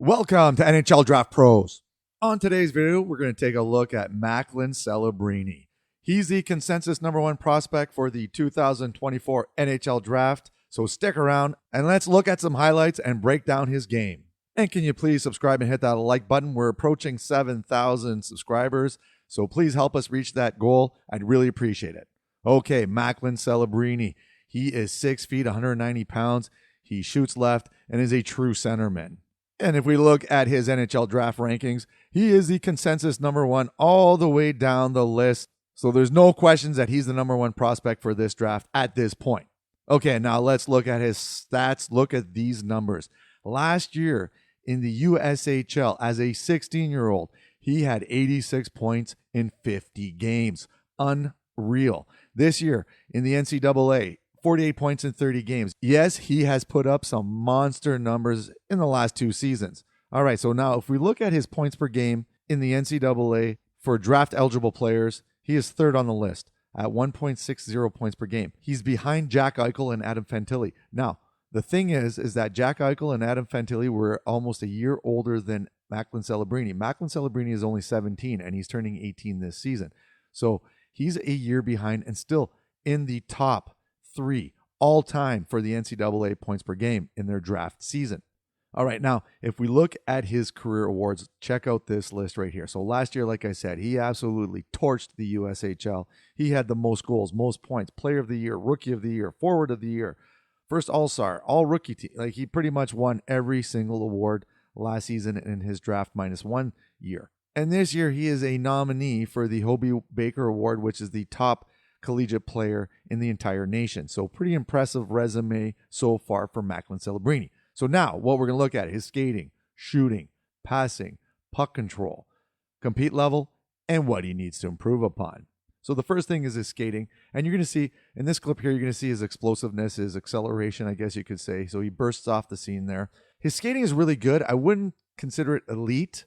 Welcome to NHL Draft Pros. On today's video, we're going to take a look at Macklin Celebrini. He's the consensus number one prospect for the 2024 NHL Draft, so stick around and let's look at some highlights and break down his game. And can you please subscribe and hit that like button? We're approaching 7,000 subscribers, so please help us reach that goal. I'd really appreciate it. Okay, Macklin Celebrini. He is 6 feet, 190 pounds. He shoots left and is a true centerman. And if we look at his NHL draft rankings, he is the consensus number one all the way down the list. So there's no questions that he's the number one prospect for this draft at this point. Okay, now let's look at his stats. Look at these numbers. Last year in the USHL as a 16-year-old, he had 86 points in 50 games. Unreal. This year in the NCAA, 48 points in 30 games. Yes, he has put up some monster numbers in the last two seasons. All right, so now if we look at his points per game in the NCAA for draft-eligible players, he is third on the list at 1.60 points per game. He's behind Jack Eichel and Adam Fantilli. Now, the thing is that Jack Eichel and Adam Fantilli were almost a year older than Macklin Celebrini. Macklin Celebrini is only 17, and he's turning 18 this season. So he's a year behind and still in the top 3 all time for the NCAA points per game in their draft season. All right, now, if we look at his career awards, check out this list right here. So last year, like I said, he absolutely torched the USHL. He had the most goals, most points, player of the year, rookie of the year, forward of the year, first all-star, all-rookie team. Like, he pretty much won every single award last season in his draft -1 year. And this year, he is a nominee for the Hobey Baker Award, which is the top collegiate player in the entire nation. So pretty impressive resume so far for Macklin Celebrini. So now what we're going to look at is skating, shooting, passing, puck control, compete level, and what he needs to improve upon. So the first thing is his skating. And you're going to see in this clip here, you're going to see his explosiveness, his acceleration, I guess you could say. So he bursts off the scene there. His skating is really good. I wouldn't consider it elite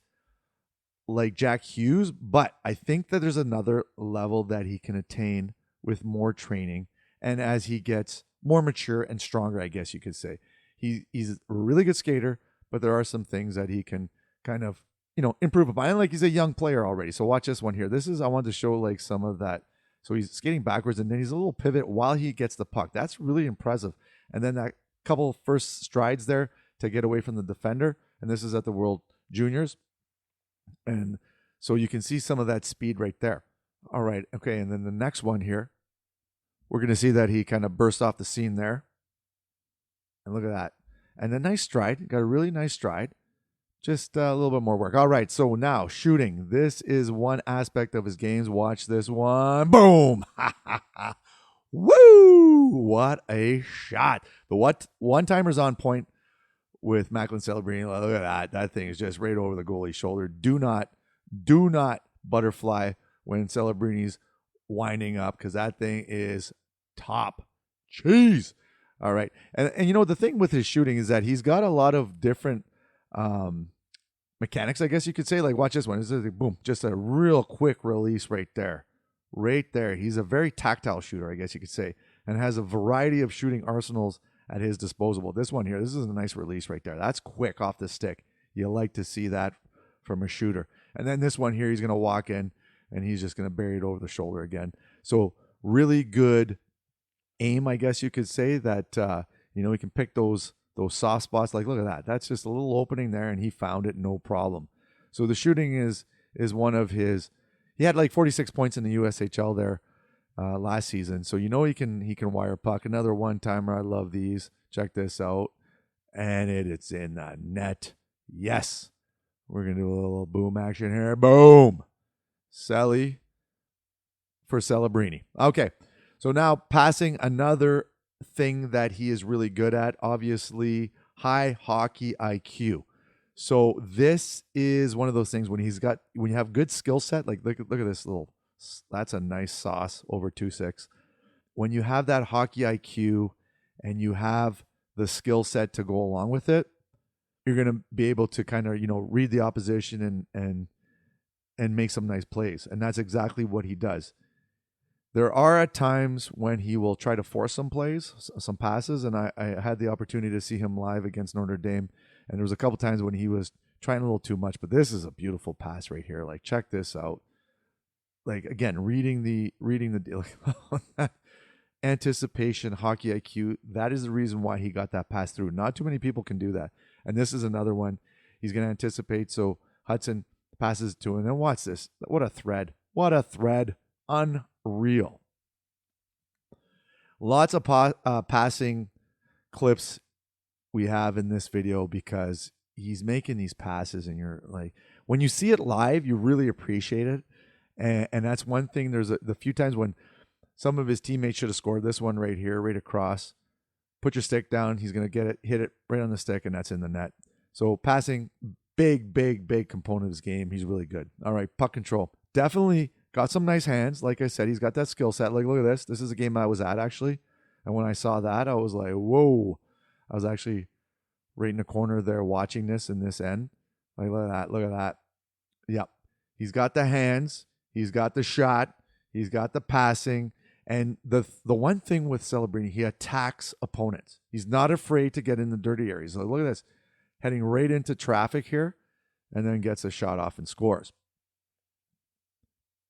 like Jack Hughes, but I think that there's another level that he can attain with more training and as he gets more mature and stronger, I guess you could say. He's a really good skater, but there are some things that he can kind of, improve upon. And like he's a young player already. So watch this one here. I wanted to show like some of that. So he's skating backwards and then he's a little pivot while he gets the puck. That's really impressive. And then that couple first strides there to get away from the defender. And this is at the World Juniors. And so you can see some of that speed right there. All right. Okay. And then the next one here, we're going to see that he kind of burst off the scene there. And look at that. And a nice stride. Got a really nice stride. Just a little bit more work. All right. So now shooting. This is one aspect of his games. Watch this one. Boom. Woo. What a shot. The one-timer's on point with Macklin Celebrini. Look at that. That thing is just right over the goalie's shoulder. Do not butterfly when Celebrini's winding up, because that thing is top cheese. All right. And the thing with his shooting is that he's got a lot of different mechanics, I guess you could say. Like, watch this one. This is boom, just a real quick release right there. Right there. He's a very tactile shooter, I guess you could say, and has a variety of shooting arsenals at his disposal. This one here, this is a nice release right there. That's quick off the stick. You like to see that from a shooter. And then this one here, he's going to walk in and he's just going to bury it over the shoulder again. So really good aim, I guess you could say, that, he can pick those soft spots. Like, look at that. That's just a little opening there, and he found it, no problem. So the shooting is one of his. He had like 46 points in the USHL there last season. So he can wire puck. Another one-timer. I love these. Check this out. And it's in the net. Yes. We're going to do a little boom action here. Boom. Celly for Celebrini. Okay, so now passing, another thing that he is really good at, obviously high hockey IQ. So this is one of those things when you have good skill set, like look at this that's a nice sauce over 2.6. When you have that hockey IQ and you have the skill set to go along with it, you're going to be able to kind of, read the opposition and make some nice plays. And that's exactly what he does. There are at times when he will try to force some plays, some passes, and I had the opportunity to see him live against Notre Dame, And there was a couple times when he was trying a little too much, but this is a beautiful pass right here. Like, check this out. Like, again, reading the deal. Anticipation, hockey IQ. That is the reason why he got that pass through. Not too many people can do that. And this is another one. He's going to anticipate. So Hudson passes to him. And watch this. What a thread. What a thread. Unreal. Lots of passing clips we have in this video because he's making these passes and you're like, when you see it live, you really appreciate it. And that's one thing. There's the few times when some of his teammates should have scored. This one right here, right across. Put your stick down. He's going to get it, hit it right on the stick, and that's in the net. So passing, big component of his game. He's really good. All right, puck control. Definitely got some nice hands. Like I said, he's got that skill set. Like, look at this. This is a game I was at, actually. And when I saw that, I was like, whoa. I was actually right in the corner there watching this in this end. Like, look at that. Look at that. Yep. He's got the hands. He's got the shot. He's got the passing. And the one thing with Celebrini, he attacks opponents. He's not afraid to get in the dirty areas. So look at this. Heading right into traffic here. And then gets a shot off and scores.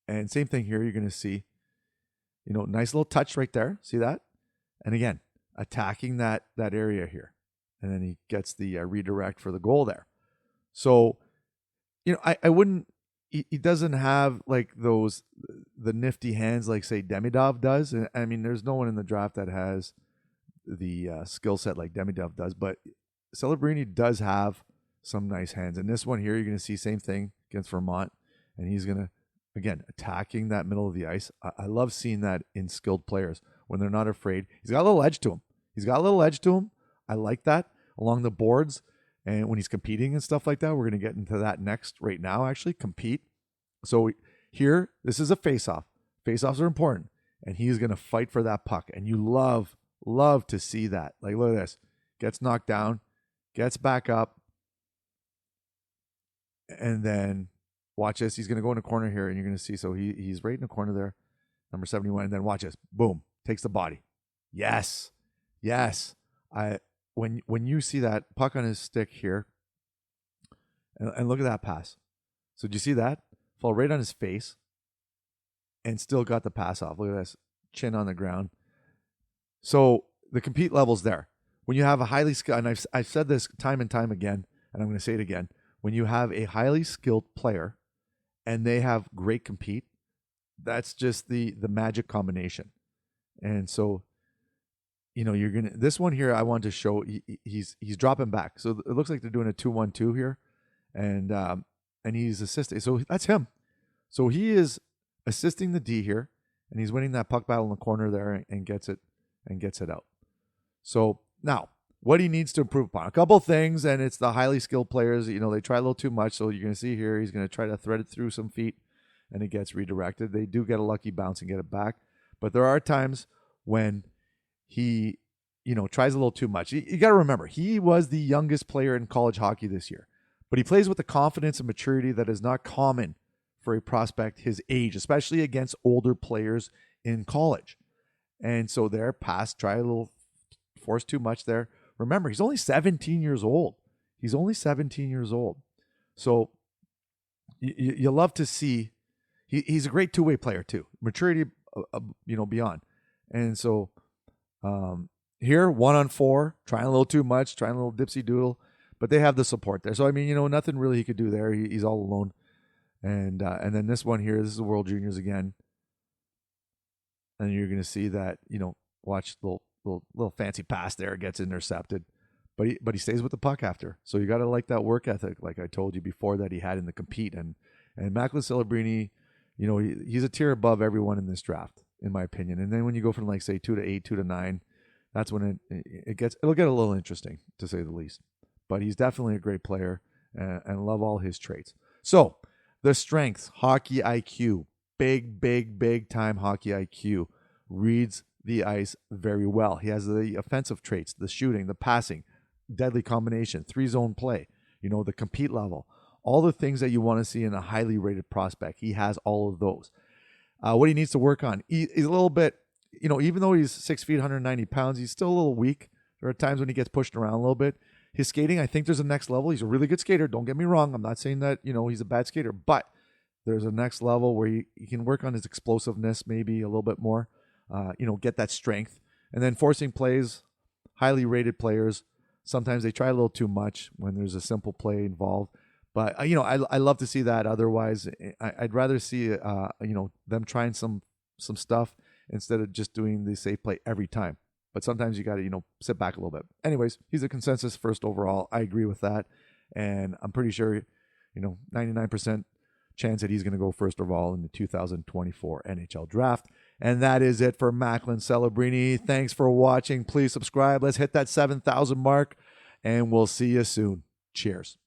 And same thing here. You're going to see, nice little touch right there. See that? And again, attacking that area here. And then he gets the redirect for the goal there. So, I wouldn't, he doesn't have like the nifty hands like, say, Demidov does. And I mean, there's no one in the draft that has the skill set like Demidov does. But Celebrini does have some nice hands. And this one here, you're going to see same thing against Vermont. And he's going to, again, attacking that middle of the ice. I love seeing that in skilled players when they're not afraid. He's got a little edge to him. I like that along the boards. And when he's competing and stuff like that, we're going to get into that next right now, actually, compete. So here, this is a face-off. Face-offs are important. And he's going to fight for that puck. And you love to see that. Like, look at this. Gets knocked down, gets back up. And then watch this. He's going to go in the corner here, and you're going to see. So he's right in the corner there, number 71. And then watch this. Boom. Takes the body. Yes. When you see that puck on his stick here, and look at that pass. So do you see that? Fall right on his face and still got the pass off. Look at this. Chin on the ground. So the compete level's there. When you have a highly skilled, and I've said this time and time again, and I'm going to say it again, when you have a highly skilled player and they have great compete, that's just the magic combination. And so, you're going to, this one here, I want to show he's dropping back. So it looks like they're doing a 2-1-2 here, and he's assisting. So that's him. So he is assisting the D here, and he's winning that puck battle in the corner there and gets it out. So now what he needs to improve upon, a couple of things, and it's the highly skilled players, they try a little too much. So you're going to see here, he's going to try to thread it through some feet and it gets redirected. They do get a lucky bounce and get it back. But there are times when he, tries a little too much. You got to remember, he was the youngest player in college hockey this year, but he plays with the confidence and maturity that is not common for a prospect his age, especially against older players in college. And so there, try a little, force too much there. Remember, he's only 17 years old. So you love to see, he's a great two-way player too. Maturity, beyond. And so here, 1-on-4, trying a little too much, trying a little dipsy doodle, but they have the support there. So, I mean, nothing really he could do there. He's all alone. And then this one here, this is the World Juniors again. And you're going to see that, watch the little fancy pass there, gets intercepted. But he stays with the puck after. So you got to like that work ethic, like I told you before, that he had in the compete. And Macklin Celebrini, he's a tier above everyone in this draft, in my opinion. And then when you go from, like, say, 2 to 8, 2 to 9, that's when it'll get a little interesting, to say the least. But he's definitely a great player, and love all his traits. So the strengths, hockey IQ, big time hockey IQ, reads the ice very well. He has the offensive traits, the shooting, the passing, deadly combination, 3-zone play, the compete level, all the things that you want to see in a highly rated prospect. He has all of those. What he needs to work on, he's a little bit, even though he's 6 feet, 190 pounds, he's still a little weak. There are times when he gets pushed around a little bit. His skating, I think there's a next level. He's a really good skater. Don't get me wrong. I'm not saying that, he's a bad skater, but there's a next level where he can work on his explosiveness maybe a little bit more, get that strength. And then forcing plays, highly rated players, sometimes they try a little too much when there's a simple play involved. But, I love to see that. Otherwise, I'd rather see, them trying some stuff instead of just doing the safe play every time. But sometimes you got to, sit back a little bit. Anyways, he's a consensus first overall. I agree with that. And I'm pretty sure, 99% chance that he's going to go first overall in the 2024 NHL Draft. And that is it for Macklin Celebrini. Thanks for watching. Please subscribe. Let's hit that 7,000 mark, and we'll see you soon. Cheers.